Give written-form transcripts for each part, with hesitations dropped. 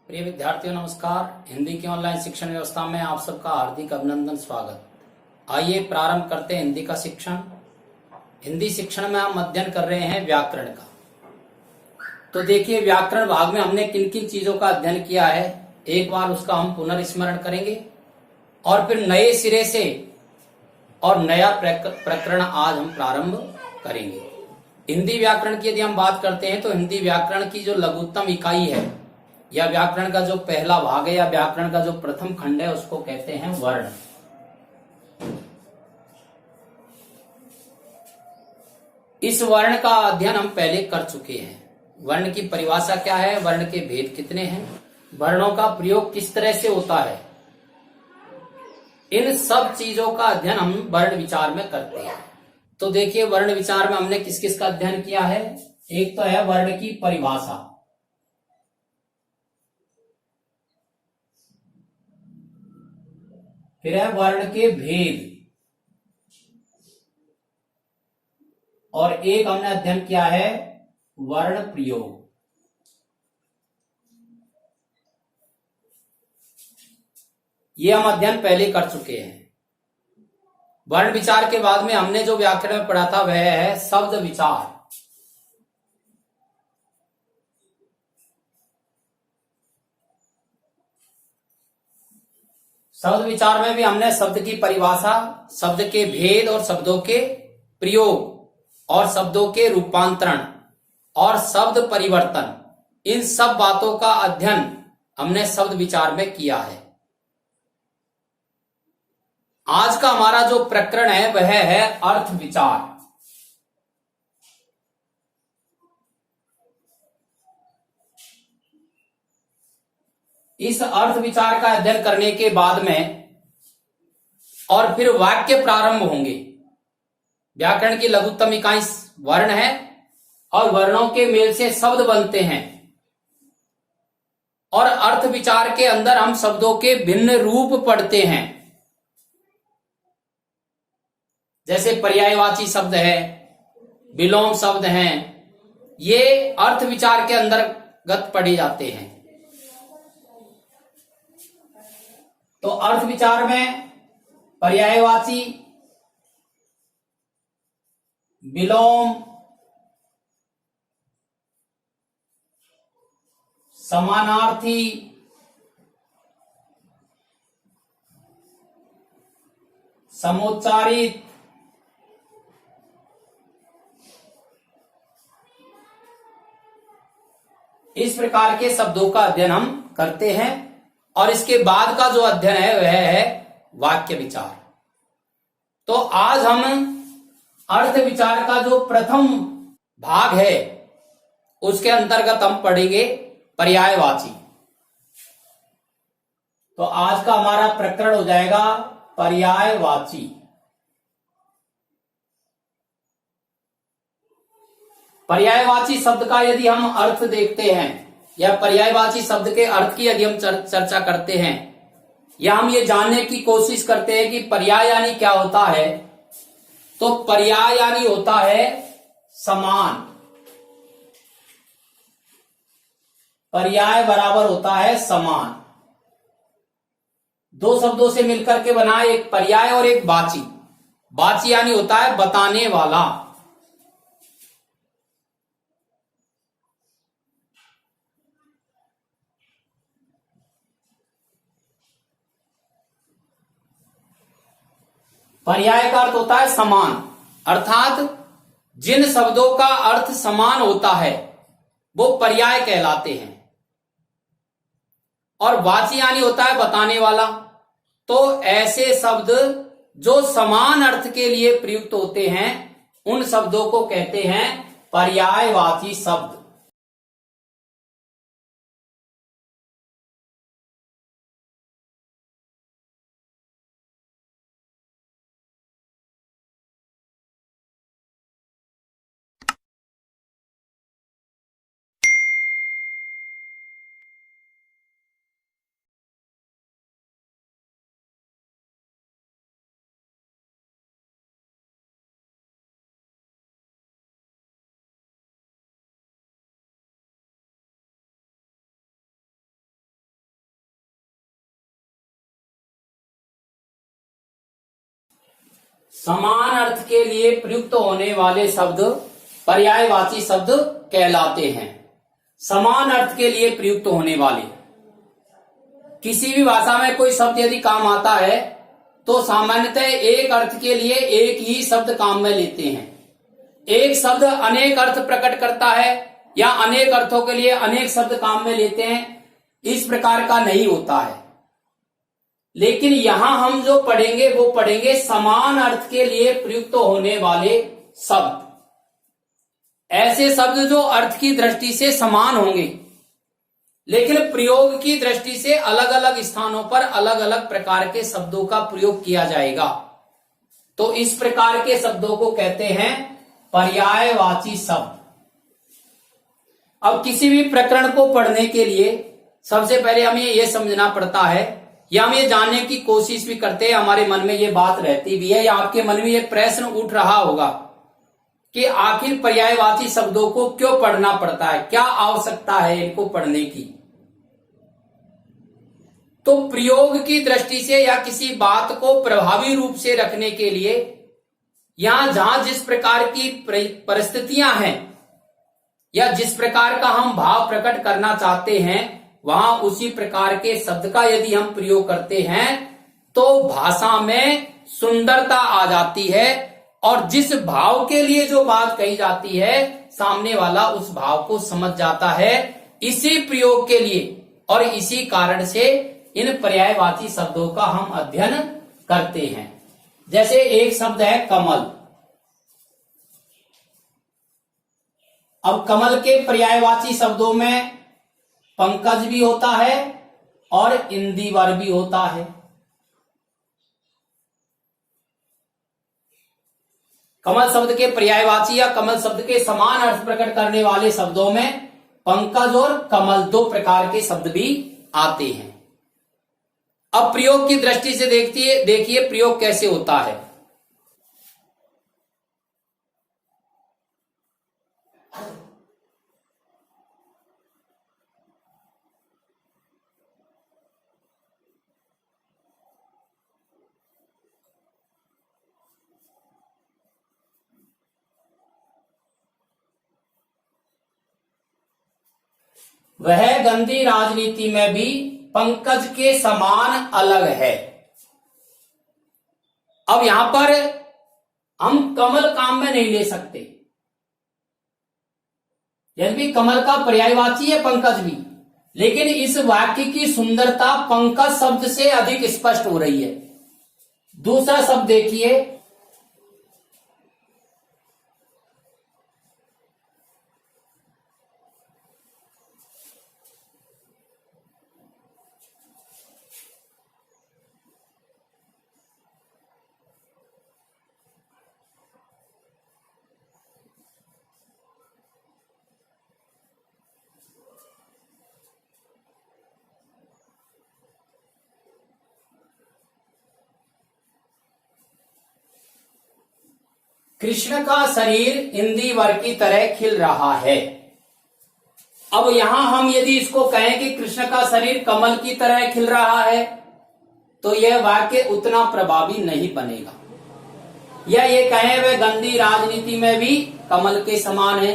प्रिय विद्यार्थियों नमस्कार। हिंदी की ऑनलाइन शिक्षण व्यवस्था में आप सबका हार्दिक अभिनंदन स्वागत। आइए प्रारंभ करते हैं हिंदी का शिक्षण। हिंदी शिक्षण में हम अध्ययन कर रहे हैं व्याकरण का। तो देखिए, व्याकरण भाग में हमने किन किन चीजों का अध्ययन किया है, एक बार उसका हम पुनर्स्मरण करेंगे और फिर नए सिरे से और नया प्रकरण आज हम प्रारंभ करेंगे। हिंदी व्याकरण की यदि हम बात करते हैं तो हिंदी व्याकरण की जो लघुत्तम इकाई है या व्याकरण का जो पहला भाग है या व्याकरण का जो प्रथम खंड है उसको कहते हैं वर्ण। इस वर्ण का अध्ययन हम पहले कर चुके हैं। वर्ण की परिभाषा क्या है, वर्ण के भेद कितने हैं, वर्णों का प्रयोग किस तरह से होता है, इन सब चीजों का अध्ययन हम वर्ण विचार में करते हैं। तो देखिए, वर्ण विचार में हमने किस किस का अध्ययन किया है। एक तो है वर्ण की परिभाषा, फिर है वर्ण के भेद, और एक हमने अध्ययन किया है वर्ण प्रयोग। ये हम अध्ययन पहले कर चुके हैं। वर्ण विचार के बाद में हमने जो व्याकरण में पढ़ा था वह है शब्द विचार। शब्द विचार में भी हमने शब्द की परिभाषा, शब्द के भेद और शब्दों के प्रयोग और शब्दों के रूपांतरण और शब्द परिवर्तन, इन सब बातों का अध्ययन हमने शब्द विचार में किया है। आज का हमारा जो प्रकरण है वह है अर्थ विचार। इस अर्थ विचार का अध्ययन करने के बाद में और फिर वाक्य प्रारंभ होंगे। व्याकरण की लघुत्तम इकाई वर्ण है और वर्णों के मेल से शब्द बनते हैं, और अर्थ विचार के अंदर हम शब्दों के भिन्न रूप पढ़ते हैं। जैसे पर्यायवाची शब्द है, विलोम शब्द हैं, ये अर्थ विचार के अंतर्गत पढ़े जाते हैं। तो अर्थ विचार में पर्यायवाची, विलोम, समानार्थी, समोच्चारित, इस प्रकार के शब्दों का अध्ययन हम करते हैं। और इसके बाद का जो अध्ययन है वह है वाक्य विचार। तो आज हम अर्थ विचार का जो प्रथम भाग है उसके अंतर्गत हम पढ़ेंगे पर्यायवाची। तो आज का हमारा प्रकरण हो जाएगा पर्यायवाची। पर्यायवाची शब्द का यदि हम अर्थ देखते हैं या पर्यायवाची शब्द के अर्थ की यदि हम चर्चा करते हैं या हम ये जानने की कोशिश करते हैं कि पर्याय यानी क्या होता है, तो पर्याय यानी होता है समान। पर्याय बराबर होता है समान। दो शब्दों से मिलकर के बना एक पर्याय और एक वाची। वाची यानी होता है बताने वाला। पर्याय का अर्थ होता है समान, अर्थात जिन शब्दों का अर्थ समान होता है वो पर्याय कहलाते हैं। और वाची यानी होता है बताने वाला। तो ऐसे शब्द जो समान अर्थ के लिए प्रयुक्त होते हैं उन शब्दों को कहते हैं पर्यायवाची शब्द। समान अर्थ के लिए प्रयुक्त होने वाले शब्द पर्यायवाची शब्द कहलाते हैं। समान अर्थ के लिए प्रयुक्त होने वाले, किसी भी भाषा में कोई शब्द यदि काम आता है तो सामान्यतः एक अर्थ के लिए एक ही शब्द काम में लेते हैं। एक शब्द अनेक अर्थ प्रकट करता है या अनेक अर्थों के लिए अनेक शब्द काम में लेते हैं, इस प्रकार का नहीं होता है। लेकिन यहां हम जो पढ़ेंगे वो पढ़ेंगे समान अर्थ के लिए प्रयुक्त होने वाले शब्द, ऐसे शब्द जो अर्थ की दृष्टि से समान होंगे लेकिन प्रयोग की दृष्टि से अलग अलग स्थानों पर अलग अलग प्रकार के शब्दों का प्रयोग किया जाएगा। तो इस प्रकार के शब्दों को कहते हैं पर्यायवाची शब्द। अब किसी भी प्रकरण को पढ़ने के लिए सबसे पहले हमें यह समझना पड़ता है या हम ये जानने की कोशिश भी करते हैं, हमारे मन में ये बात रहती भी है या आपके मन में ये प्रश्न उठ रहा होगा कि आखिर पर्यायवाची शब्दों को क्यों पढ़ना पड़ता है, क्या आवश्यकता है इनको पढ़ने की। तो प्रयोग की दृष्टि से या किसी बात को प्रभावी रूप से रखने के लिए यहां जहां जिस प्रकार की परिस्थितियां हैं या जिस प्रकार का हम भाव प्रकट करना चाहते हैं वहां उसी प्रकार के शब्द का यदि हम प्रयोग करते हैं तो भाषा में सुंदरता आ जाती है और जिस भाव के लिए जो बात कही जाती है सामने वाला उस भाव को समझ जाता है। इसी प्रयोग के लिए और इसी कारण से इन पर्यायवाची शब्दों का हम अध्ययन करते हैं। जैसे एक शब्द है कमल। अब कमल के पर्यायवाची शब्दों में पंकज भी होता है और इंदिवर भी होता है। कमल शब्द के पर्यायवाची या कमल शब्द के समान अर्थ प्रकट करने वाले शब्दों में पंकज और कमल दो प्रकार के शब्द भी आते हैं। अब प्रयोग की दृष्टि से देखिए प्रयोग कैसे होता है। वह गंदी राजनीति में भी पंकज के समान अलग है। अब यहां पर हम कमल काम में नहीं ले सकते, यदि कमल का पर्यायवाची है पंकज भी, लेकिन इस वाक्य की सुंदरता पंकज शब्द से अधिक स्पष्ट हो रही है। दूसरा शब्द देखिए, कृष्ण का शरीर इंदिवर की तरह खिल रहा है। अब यहां हम यदि इसको कहें कि कृष्ण का शरीर कमल की तरह खिल रहा है तो यह वाक्य उतना प्रभावी नहीं बनेगा। या ये कहें वह गंदी राजनीति में भी कमल के समान है,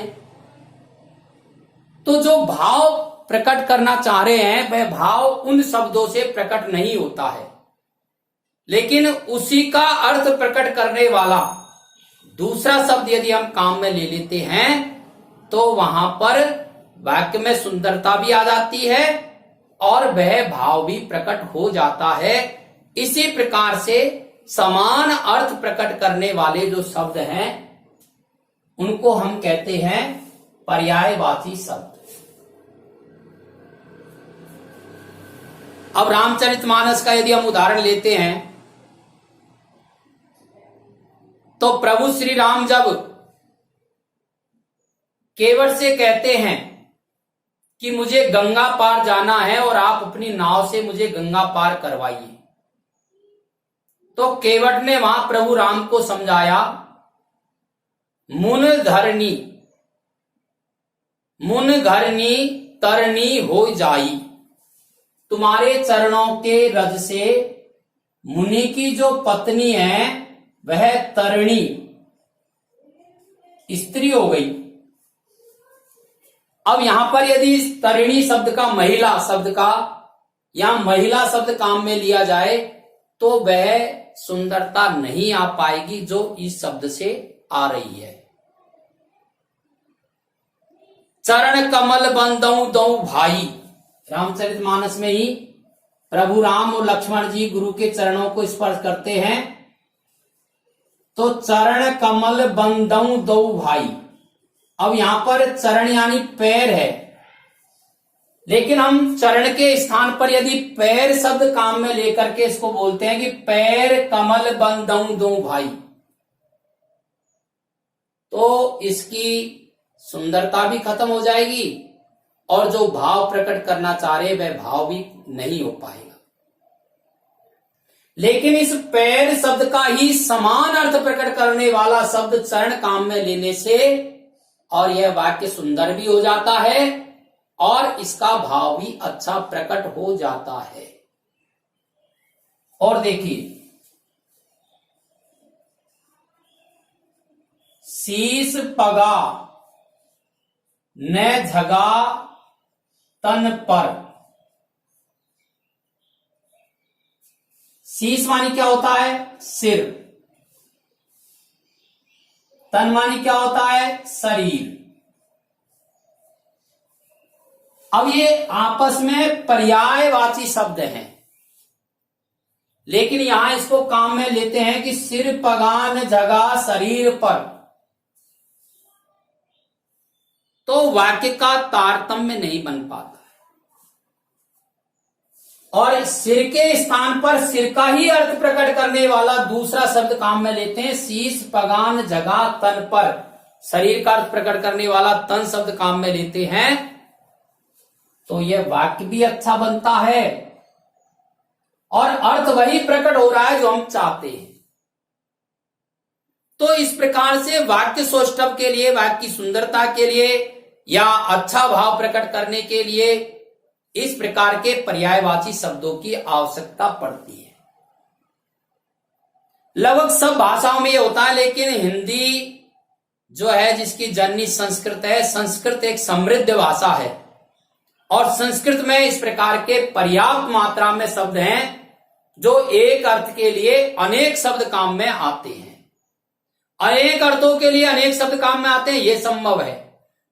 तो जो भाव प्रकट करना चाह रहे हैं वह भाव उन शब्दों से प्रकट नहीं होता है, लेकिन उसी का अर्थ प्रकट करने वाला दूसरा शब्द यदि हम काम में ले लेते हैं तो वहां पर वाक्य में सुंदरता भी आ जाती है और वह भाव भी प्रकट हो जाता है। इसी प्रकार से समान अर्थ प्रकट करने वाले जो शब्द हैं उनको हम कहते हैं पर्यायवाची शब्द। अब रामचरितमानस का यदि हम उदाहरण लेते हैं तो प्रभु श्री राम जब केवट से कहते हैं कि मुझे गंगा पार जाना है और आप अपनी नाव से मुझे गंगा पार करवाइए, तो केवट ने वहां प्रभु राम को समझाया, मुन घरनी तरनी हो जाई, तुम्हारे चरणों के रज से मुनि की जो पत्नी है वह तरिणी स्त्री हो गई। अब यहां पर यदि तरिणी शब्द का महिला शब्द का या महिला शब्द काम में लिया जाए तो वह सुंदरता नहीं आ पाएगी जो इस शब्द से आ रही है। चरण कमल बंदऊ दऊ भाई, रामचरितमानस में ही प्रभु राम और लक्ष्मण जी गुरु के चरणों को स्पर्श करते हैं, तो चरण कमल बंदऊ दऊ भाई। अब यहां पर चरण यानी पैर है, लेकिन हम चरण के स्थान पर यदि पैर शब्द काम में लेकर के इसको बोलते हैं कि पैर कमल बंदऊ दो भाई, तो इसकी सुंदरता भी खत्म हो जाएगी और जो भाव प्रकट करना चाह रहे वह भाव भी नहीं हो पाएगा। लेकिन इस पैर शब्द का ही समान अर्थ प्रकट करने वाला शब्द चरण काम में लेने से और यह वाक्य सुंदर भी हो जाता है और इसका भाव भी अच्छा प्रकट हो जाता है। और देखिए, शीस पगा न झगा तन पर। शीस मानी क्या होता है? सिर। तन मानी क्या होता है? शरीर। अब ये आपस में पर्यायवाची शब्द हैं, लेकिन यहां इसको काम में लेते हैं कि सिर पगान जगह शरीर पर, तो वाक्य का तारतम्य नहीं बन पाता है। और सिर के स्थान पर सिर का ही अर्थ प्रकट करने वाला दूसरा शब्द काम में लेते हैं, शीश पगान जगह तन पर, शरीर का अर्थ प्रकट करने वाला तन शब्द काम में लेते हैं, तो यह वाक्य भी अच्छा बनता है और अर्थ वही प्रकट हो रहा है जो हम चाहते हैं। तो इस प्रकार से वाक्य सौष्ठव के लिए, वाक्य की सुंदरता के लिए या अच्छा भाव प्रकट करने के लिए इस प्रकार के पर्यायवाची शब्दों की आवश्यकता पड़ती है। लगभग सब भाषाओं में यह होता है, लेकिन हिंदी जो है जिसकी जननी संस्कृत है, संस्कृत एक समृद्ध भाषा है और संस्कृत में इस प्रकार के पर्याप्त मात्रा में शब्द हैं जो एक अर्थ के लिए अनेक शब्द काम में आते हैं। अनेक अर्थों के लिए अनेक शब्द काम में आते हैं, यह संभव है,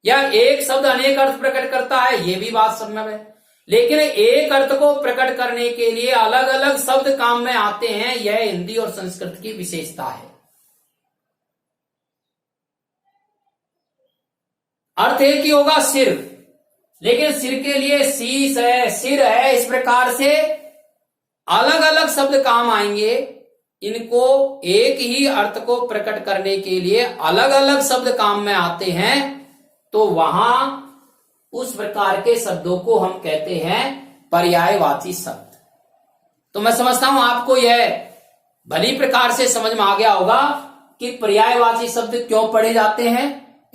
या एक शब्द अनेक अर्थ प्रकट करता है, यह भी बात संभव है। लेकिन एक अर्थ को प्रकट करने के लिए अलग अलग शब्द काम में आते हैं, यह हिंदी और संस्कृत की विशेषता है। अर्थ एक ही होगा, सिर, लेकिन सिर के लिए शीश है, सिर है, इस प्रकार से अलग अलग शब्द काम आएंगे। इनको एक ही अर्थ को प्रकट करने के लिए अलग अलग शब्द काम में आते हैं, तो वहां उस प्रकार के शब्दों को हम कहते हैं पर्यायवाची शब्द। तो मैं समझता हूं आपको यह भली प्रकार से समझ में आ गया होगा कि पर्यायवाची शब्द क्यों पढ़े जाते हैं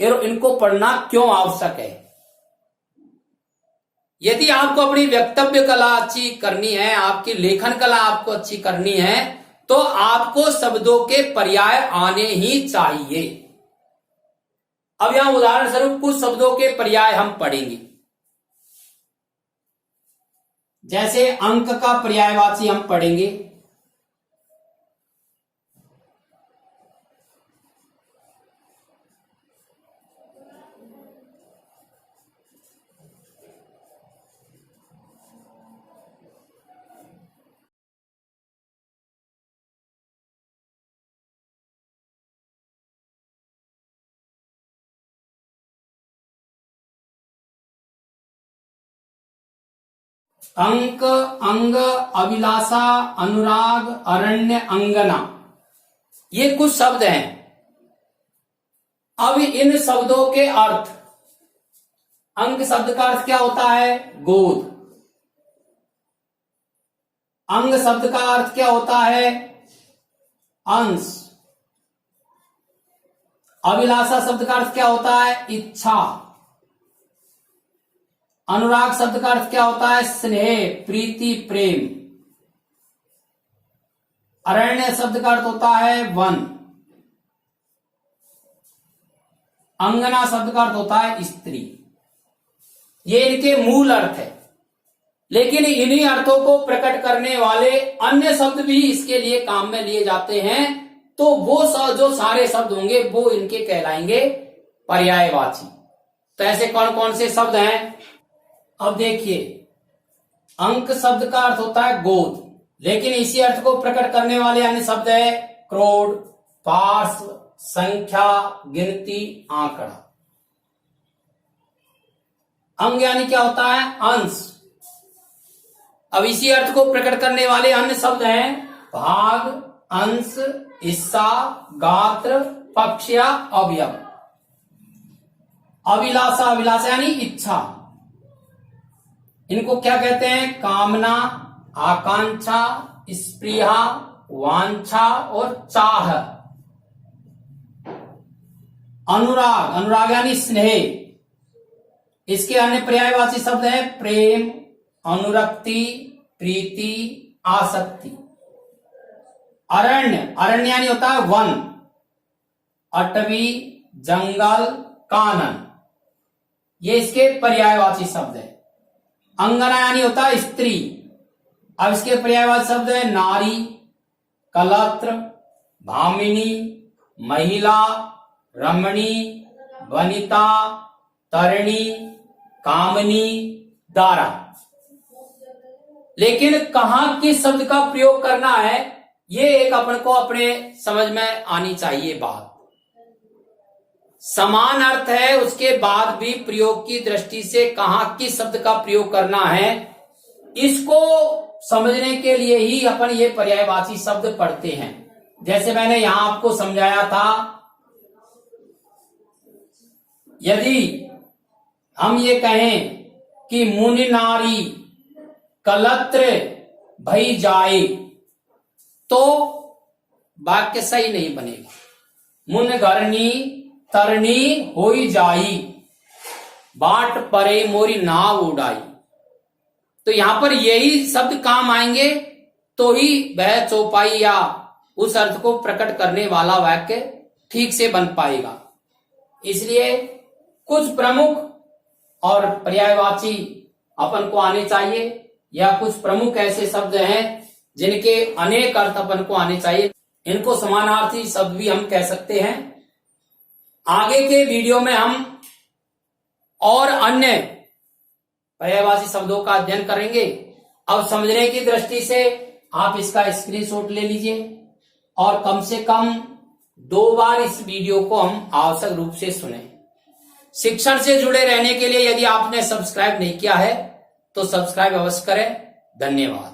और इनको पढ़ना क्यों आवश्यक है। यदि आपको अपनी वक्तव्य कला अच्छी करनी है, आपकी लेखन कला आपको अच्छी करनी है, तो आपको शब्दों के पर्याय आने ही चाहिए। अब यहां उदाहरण स्वरूप कुछ शब्दों के पर्याय हम पढ़ेंगे। जैसे अंक का पर्यायवाची हम पढ़ेंगे, अंक, अंग, अभिलाषा, अनुराग, अरण्य, अंगना, ये कुछ शब्द हैं। अब इन शब्दों के अर्थ, अंक शब्द का अर्थ क्या होता है? गोद। अंग शब्द का अर्थ क्या होता है? अंश। अभिलाषा शब्द का अर्थ क्या होता है? इच्छा। अनुराग शब्द का अर्थ क्या होता है? स्नेह, प्रीति, प्रेम। अरण्य शब्द का अर्थ होता है वन। अंगना शब्द का अर्थ होता है स्त्री। ये इनके मूल अर्थ है, लेकिन इन्हीं अर्थों को प्रकट करने वाले अन्य शब्द भी इसके लिए काम में लिए जाते हैं। तो वो जो सारे शब्द होंगे वो इनके कहलाएंगे पर्यायवाची। तो ऐसे कौन कौन से शब्द हैं? अब देखिए, अंक शब्द का अर्थ होता है गोद, लेकिन इसी अर्थ को प्रकट करने वाले अन्य शब्द है क्रोड, पार्श्व, संख्या, गिनती, आंकड़ा। अंग यानी क्या होता है? अंश। अब इसी अर्थ को प्रकट करने वाले अन्य शब्द हैं भाग, अंश, हिस्सा, गात्र, पक्ष या अवयव। अभिलाषा, अभिलाषा यानी इच्छा। इनको क्या कहते हैं? कामना, आकांक्षा, स्पृहा, वांछा और चाह। अनुराग, अनुराग यानी स्नेह। इसके अन्य पर्यायवाची शब्द है प्रेम, अनुरक्ति, प्रीति, आसक्ति। अरण्य, अरण्य यानी होता है वन। अटवी, जंगल, कानन, ये इसके पर्यायवाची शब्द है। अंगना यानी होता है स्त्री। अब इसके पर्यायवाची शब्द है नारी, कलत्र, भामिनी, महिला, रमणी, वनिता, तरिणी, कामनी, दारा। लेकिन कहां किस शब्द का प्रयोग करना है, ये एक अपन को अपने समझ में आनी चाहिए बात। समान अर्थ है, उसके बाद भी प्रयोग की दृष्टि से कहां किस शब्द का प्रयोग करना है, इसको समझने के लिए ही अपन ये पर्यायवाची शब्द पढ़ते हैं। जैसे मैंने यहां आपको समझाया था, यदि हम ये कहें कि मुनि नारी कलत्र भई जाए, तो वाक्य सही नहीं बनेगा। मुन घरनी तरनी होई जाई, बाट परे मोरी नाव उड़ाई। तो यहां पर यही शब्द काम आएंगे तो ही वह चौपाई या उस अर्थ को प्रकट करने वाला वाक्य ठीक से बन पाएगा। इसलिए कुछ प्रमुख और पर्यायवाची अपन को आने चाहिए, या कुछ प्रमुख ऐसे शब्द हैं जिनके अनेक अर्थ अपन को आने चाहिए। इनको समानार्थी शब्द भी हम कह सकते हैं। आगे के वीडियो में हम और अन्य पर्यायवाची शब्दों का अध्ययन करेंगे। अब समझने की दृष्टि से आप इसका स्क्रीनशॉट ले लीजिए और कम से कम 2 बार इस वीडियो को हम आवश्यक रूप से सुने। शिक्षण से जुड़े रहने के लिए यदि आपने सब्सक्राइब नहीं किया है तो सब्सक्राइब अवश्य करें। धन्यवाद।